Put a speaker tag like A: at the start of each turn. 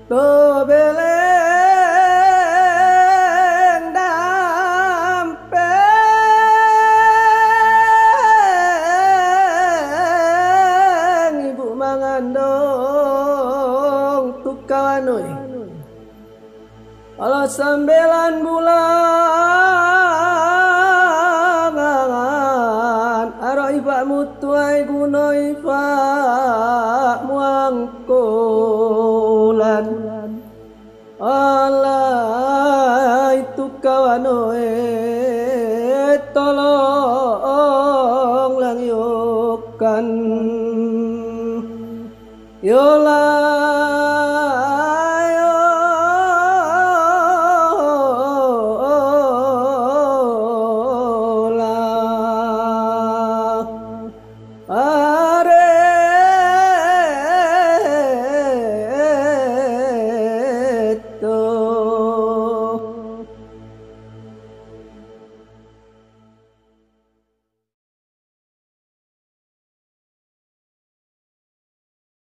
A: Do beleng dampeng ibu mangandong tukawanoi kalau 9 bulan aro iba mutuai gunoi fa muangkulan alai tukawanoe tolong lang yukan yola